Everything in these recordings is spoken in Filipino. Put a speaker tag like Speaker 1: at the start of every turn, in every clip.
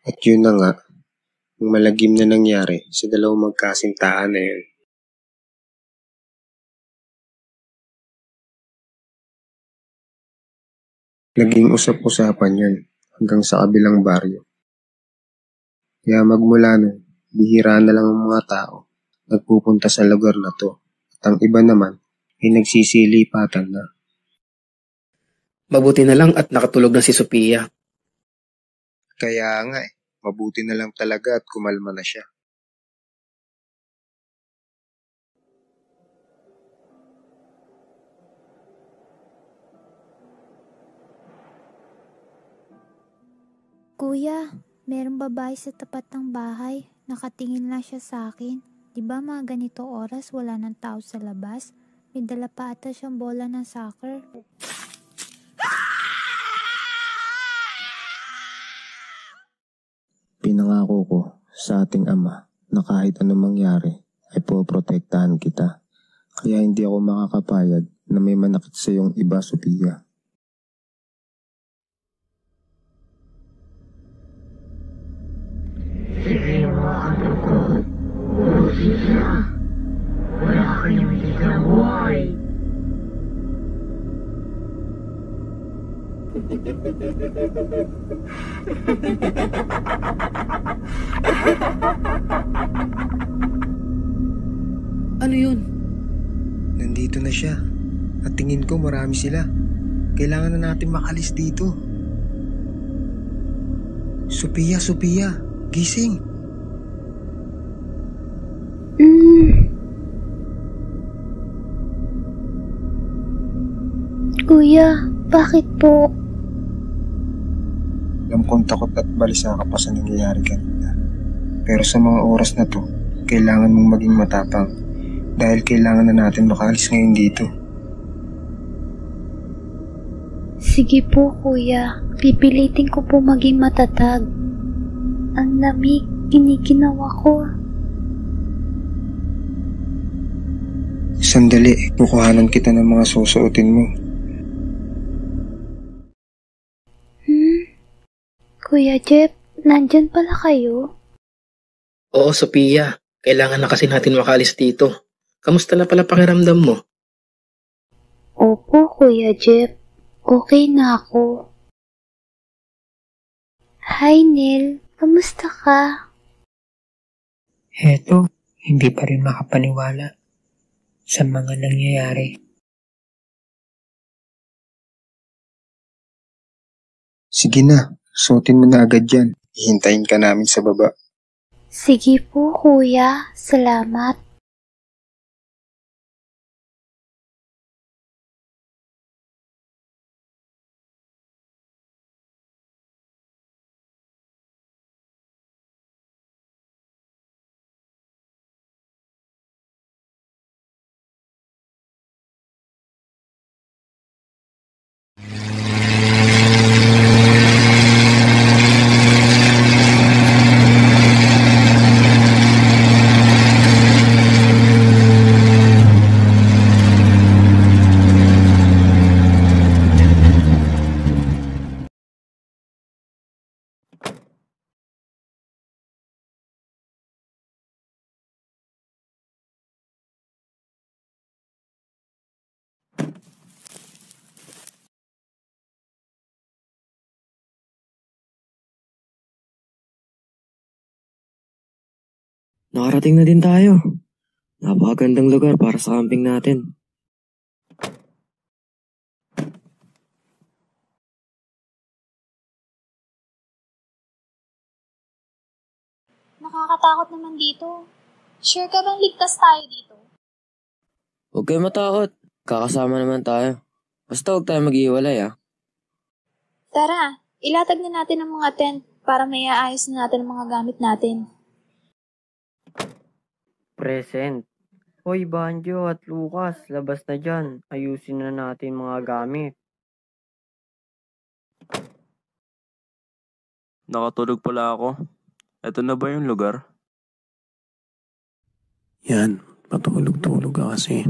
Speaker 1: At yun na nga, ang malagim na nangyari sa dalawang magkasintahan na yun. Naging usap-usapan yun hanggang sa kabilang baryo. Kaya magmula nun, bihira na lang ang mga tao nagpupunta sa lugar na to. At ang iba naman ay nagsisilipatan na.
Speaker 2: Mabuti na lang at nakatulog na si Sophia.
Speaker 1: Kaya nga mabuti na lang talaga at kumalma na siya.
Speaker 3: Kuya, merong babae sa tapat ng bahay. Nakatingin lang siya sa akin. Di ba mga ganito oras wala ng tao sa labas? May dala pa ata siyang bola ng soccer.
Speaker 1: Pinangako ko sa ating ama na kahit anong mangyari ay poprotektahan kita. Kaya hindi ako makakapayag na may manakit sa iyong iba, Sophia.
Speaker 4: Sige mga kapatid, ubusin siya. Wala kayong ligang buhay.
Speaker 2: Ano yun?
Speaker 1: Nandito na siya. At tingin ko marami sila. Kailangan na natin makalis dito. Sophia, gising.
Speaker 3: Kuya, bakit po?
Speaker 1: Alam kong takot at balisa ka pa sa nangyayari kanina. Pero sa mga oras na to, kailangan mong maging matapang. Dahil kailangan na natin makaalis ngayon dito.
Speaker 3: Sige po, kuya. Pipilitin ko po maging matatag. Ang lamig, iniginaw ako.
Speaker 1: Sandali, kukuhanan kita ng mga susuotin mo.
Speaker 3: Kuya Jeff, nandyan pala kayo?
Speaker 2: Oo, Sophia. Kailangan na kasi natin makaalis dito. Kamusta na pala pakiramdam mo?
Speaker 3: Opo, Kuya Jeff. Okay na ako. Hi, Neil. Kamusta ka?
Speaker 5: Heto, hindi pa rin makapaniwala sa mga nangyayari.
Speaker 1: Sige na, suotin mo na agad yan. Hihintayin ka namin sa baba.
Speaker 3: Sige po, kuya. Salamat.
Speaker 6: Nakarating na din tayo. Napakagandang lugar para sa camping natin.
Speaker 7: Nakakatakot naman dito. Sure ka bang ligtas tayo dito?
Speaker 6: Huwag kayo matakot. Kakasama naman tayo. Basta huwag tayo mag-iwalay
Speaker 7: Tara, ilatag na natin ang mga tent para may aayos na natin ang mga gamit natin.
Speaker 5: Present. Hoy, Banjo at Lucas, labas na dyan. Ayusin na natin mga gamit.
Speaker 8: Nakatulog pala ako. Ito na ba yung lugar?
Speaker 9: Yan, patulog-tulog ka kasi.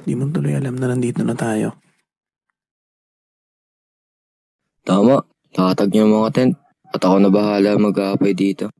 Speaker 9: Di mo tuloy alam na nandito na tayo.
Speaker 6: Tama. Nakatag niyo ang mga tent. At ako na bahala mag-aapay dito.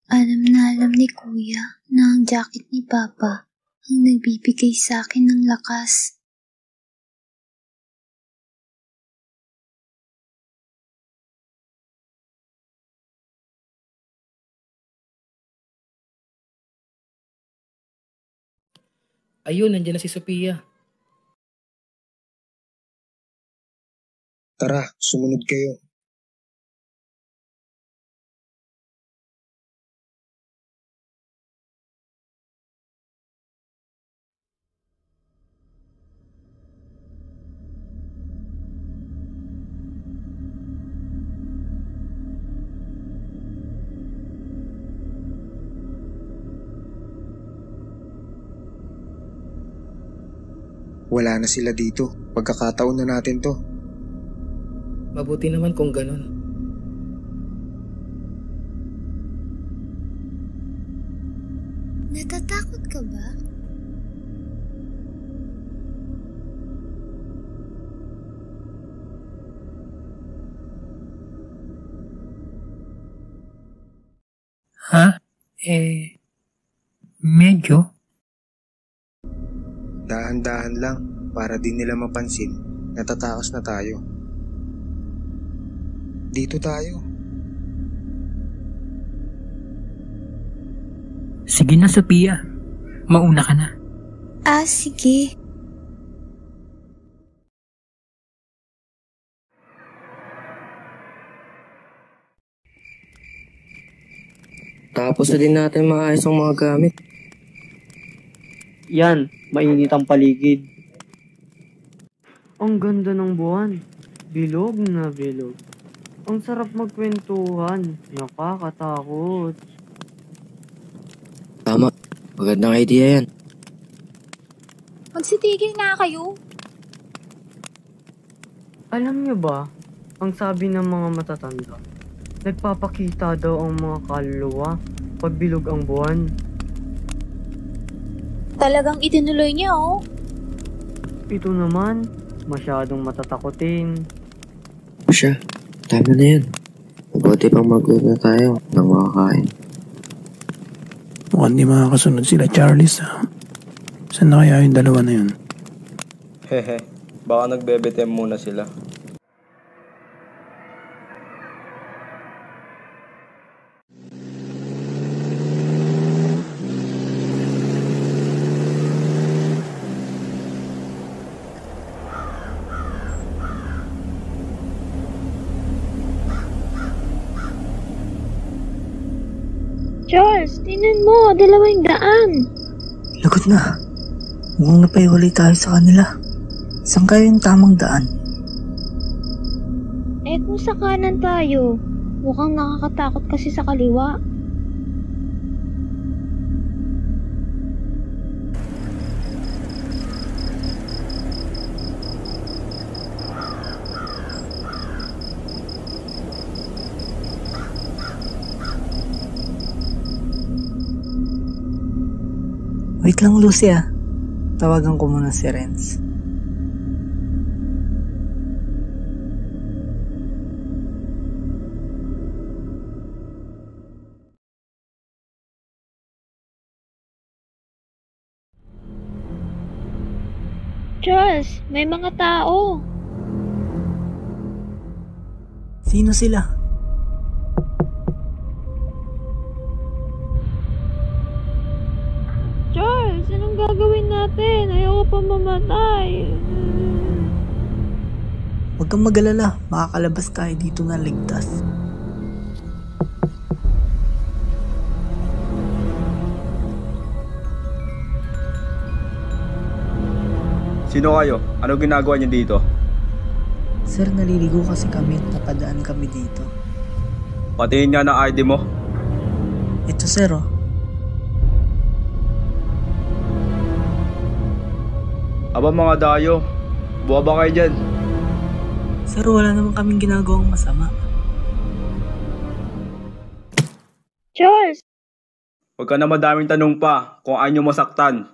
Speaker 3: Alam na alam ni Kuya na ang jacket ni Papa ang nagbibigay sa akin ng lakas.
Speaker 2: Ayun, nandiyan na si Sophia.
Speaker 1: Tara, sumunod kayo. Wala na sila dito. Pagkakataon na natin to.
Speaker 2: Mabuti naman kung ganun.
Speaker 3: Natatakot ka ba?
Speaker 10: Ha? Medyo.
Speaker 1: Dahan-dahan lang para di nila mapansin. Natatakas na tayo. Dito tayo.
Speaker 10: Sige na, Sophia. Mauna ka na.
Speaker 3: Sige.
Speaker 6: Tapos na din natin maayos ang mga gamit.
Speaker 5: Yan, mainit ang paligid. Ang ganda ng buwan. Bilog na bilog. Ang sarap magkwentuhan. Nakakatakot.
Speaker 6: Tama. Magandang idea yan.
Speaker 7: Magsitigil nga kayo.
Speaker 5: Alam niyo ba, ang sabi ng mga matatanda, nagpapakita daw ang mga kaluluwa pag bilog ang buwan.
Speaker 7: Talagang itinuloy niya, oh.
Speaker 5: Ito naman, masyadong matatakotin.
Speaker 6: O siya, tama na yan. Mabuti pang mag-uwi na tayo ng makakain.
Speaker 9: Mukhang di makakasunod sila Charles Saan na kaya yung dalawa na yun?
Speaker 8: Hehe, baka nagbebetem muna sila.
Speaker 7: Charles, tingnan mo, dalawang daan.
Speaker 11: Lagot na. Mukhang napaiwalay tayo sa kanila. Saan kaya yung tamang daan?
Speaker 7: Kung sa kanan tayo, mukhang nakakatakot kasi sa kaliwa.
Speaker 11: Wait lang, Lucy Tawagan ko muna si Renz.
Speaker 7: Charles, may mga tao.
Speaker 11: Sino sila?
Speaker 7: Charles, anong gagawin natin? Ayoko pa mamatay.
Speaker 11: Huwag kang mag-alala, makakalabas tayo dito na ligtas.
Speaker 8: Sino kayo? Ano ginagawa niyo dito?
Speaker 11: Sir, naliligo kasi kami at napadaan kami dito.
Speaker 8: Patingin nga ng ID mo.
Speaker 11: Ito sir, oh.
Speaker 8: Aba mga dayo, buha ba kayo dyan?
Speaker 11: Sir, wala naman kaming ginagawang masama.
Speaker 7: Charles!
Speaker 8: Huwag ka na madaming tanong pa kung ayaw nyo masaktan.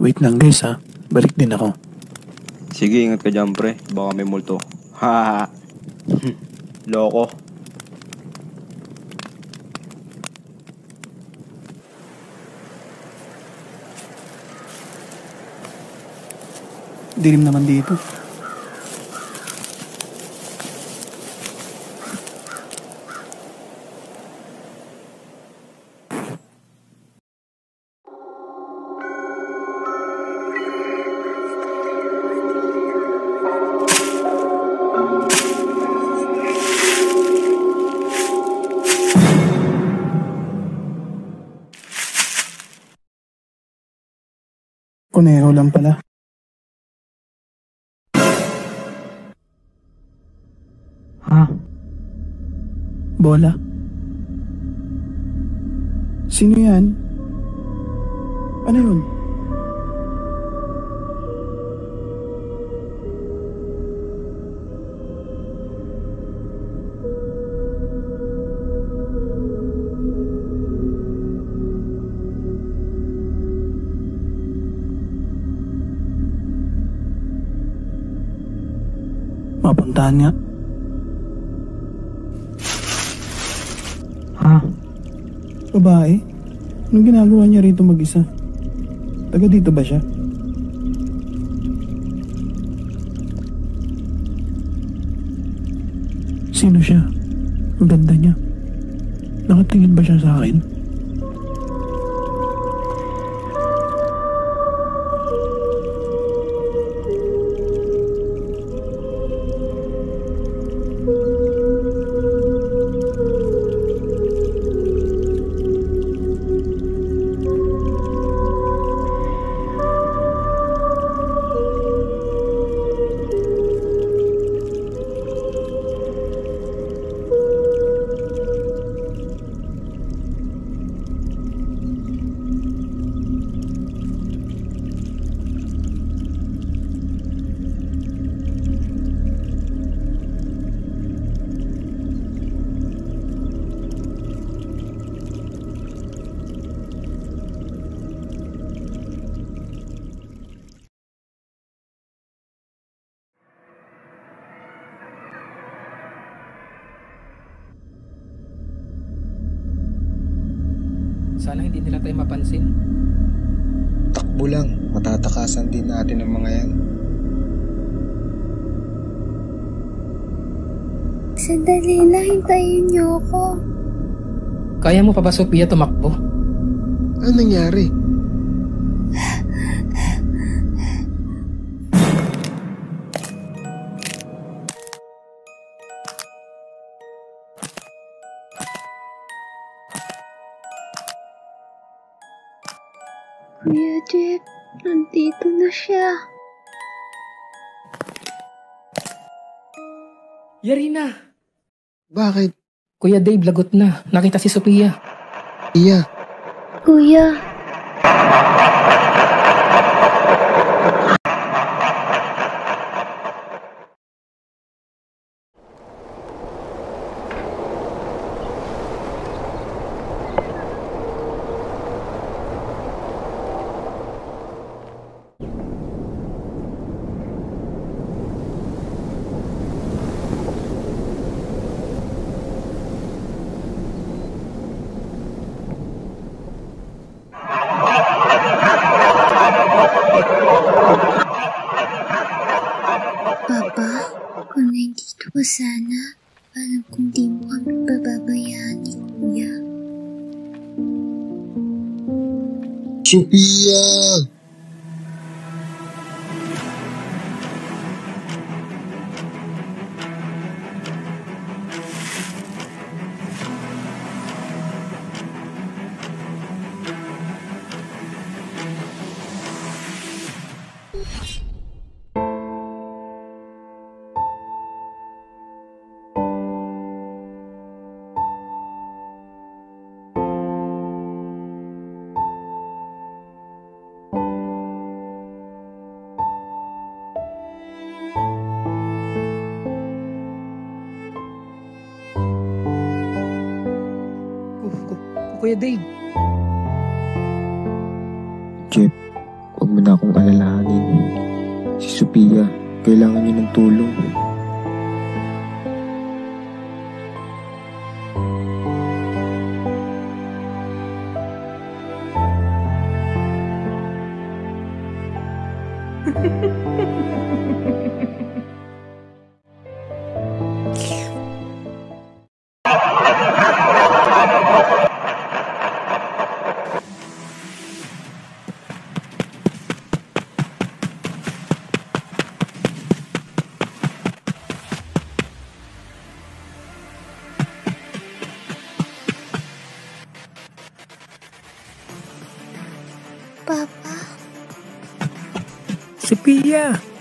Speaker 9: Wait lang guys ha, balik din ako.
Speaker 8: Sige, ingat ka dyan pre, baka may multo. Ha. Loko.
Speaker 9: Dilim naman dito. Kuneho lang pala.
Speaker 10: Ha?
Speaker 9: Bola? Sino yan? Ano yun? Mapuntahan nga.
Speaker 10: Ha?
Speaker 9: Babae? Anong ginagawa niya rito mag-isa? Taga dito ba siya? Sino siya? Ang ganda niya. Nakatingin ba siya sa akin?
Speaker 2: Sana hindi nila tayo mapansin.
Speaker 1: Takbo lang, matatakasan din natin ang mga yan.
Speaker 3: Sandali lang, hintayin niyo ako.
Speaker 2: Kaya mo pa ba, Sophia, tumakbo?
Speaker 1: Ano nangyari?
Speaker 3: Kuya Jeff, nandito na siya.
Speaker 2: Yarina!
Speaker 1: Bakit?
Speaker 2: Kuya Dave, lagot na. Nakita si Sophia.
Speaker 1: Iya.
Speaker 3: Kuya, Papa, kung nandito ka sana, alam kong di mo kami pababayaan ni Kuya.
Speaker 1: Sophia!
Speaker 5: Kuya Dave.
Speaker 1: Jeff, huwag mo na akong alalahanin. Si Sophia, kailangan niya ng tulong.
Speaker 3: Papa,
Speaker 10: Sophia!